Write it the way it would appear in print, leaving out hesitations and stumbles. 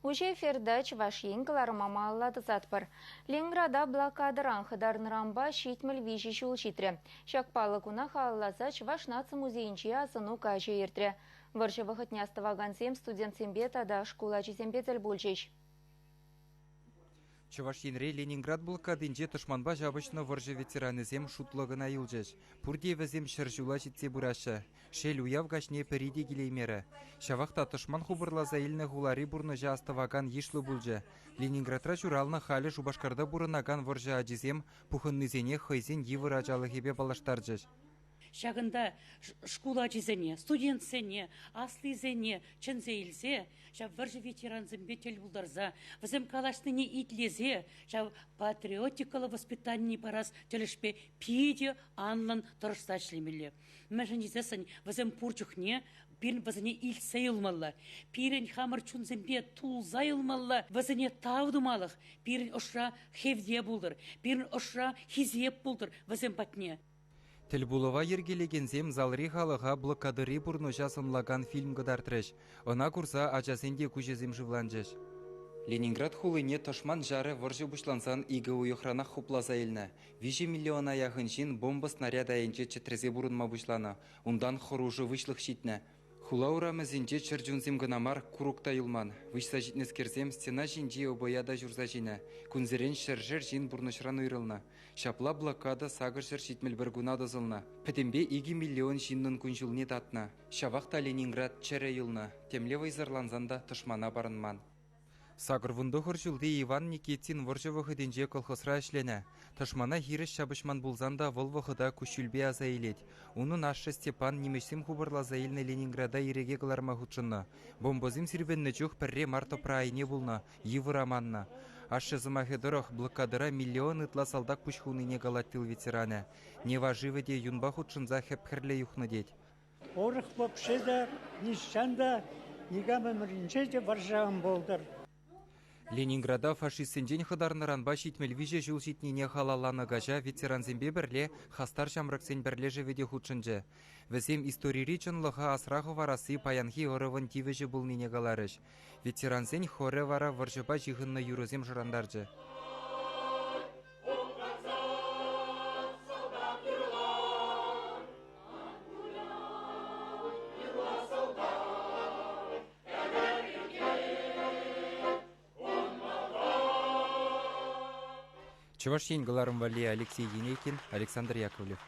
Уже фердач вашин клармама аллады затпыр. Ленинграда блокадыран хыдарнырамба шитміл вижі шул шитре. Шакпалы куна халлазач ваш нацы музейінче азыну кажы ертре. Варжы вахытня ставагансем студент сембета да школа чизембетел бульчеш. Чувашинре Ленинград блокадынче тышманба жабышны варжы ветеранызем шутлығына юлжеш. Пурдевізем шыржула житсе бурашы. Шел уяв гашне периде келеймері. Шавақта тышман хубырлаза илні гулари бурны жастываган ешлі булжы. Ленинградра журалны халі жубашкарда бурынаган варжы ажизем пухыннызене хайзен евыр ажалығебе балаштаржыш. Шагында школа чизене, студент сене, аслы зене, чынзейлзе, шав варжы ветеранзым бетел булдарза, візім калашныне итлезе, шав патриотикалы воспитание парас телешпе пиде анлан тұрышташлемелі. Мәжін жезесін візім пурчухне, бірін візіне илсе елмалла, бірін хамыр чунзымбе тулза елмалла, візіне таудымалық, бірін ұшра хевде булдыр, бірін ұшра хизеп булдыр, візім патне. Телбулова ергелегензем залри халыға блокадыры бурну жасынлаган фильм гыдартрыш. Она курса ажасенде күжезем живланжыш. Ленинград хулыне ташман жары варжы бушлансан игі уйықрана хуплаза елні. 5 миллиона яғыншин бомба снаряда енче четрезе бурынма бушлана. Ундан хоружы вышлық шитні. Хула урамызенче чыржунзем гынамар курукта юлман. Вышса житнес керзем стена жинжи обаяда журза жина. Күнзерен шыржыр жин бурнышран уйрылна. Шапла блокада сагыр жыр житмел бір гуна дозылна. Пәтембе 2 миллион жиннын күнжілне татна. Шавақта Ленинград чәрі юлна. Темле вайзарланзанда тышмана барынман. Сагыр вундохыр жылды Иван Никитин варжы вахыденже колхозра ішлене. Ташмана хиріш шабышман булзанда вол вахыда күшілбе аза елет. Унын ашы Степан немешсем хубырлаза елні Ленинграда ереге кыларма худшынна. Бомбозим сирвенні жух пірре марта прайне булна, евыраманна. Ашы зымахедырых блокадыра миллион ытла салдак пүшхуныне галаттыл ветераны. Нева живеде юнба худшынза хепхірле юхны дед. Орық бопшеда, нишчанда, негамын варжағын болдыр. Ленинграда фашистсенжен хыдарныран башитмел виже жул житнене халаланы гажа ветеранзембе бірле хастар жамраксен бірле живеде худшынжы. Візем историри чынлыға асрағы варасы паянхи орывын тивежі бұлныне галарыш. Ветеранзен хоре вара варжыба жихынны юрызем жырандаржы. Чувашин Галарым Вали Алексей Енейкин, Александр Яковлев.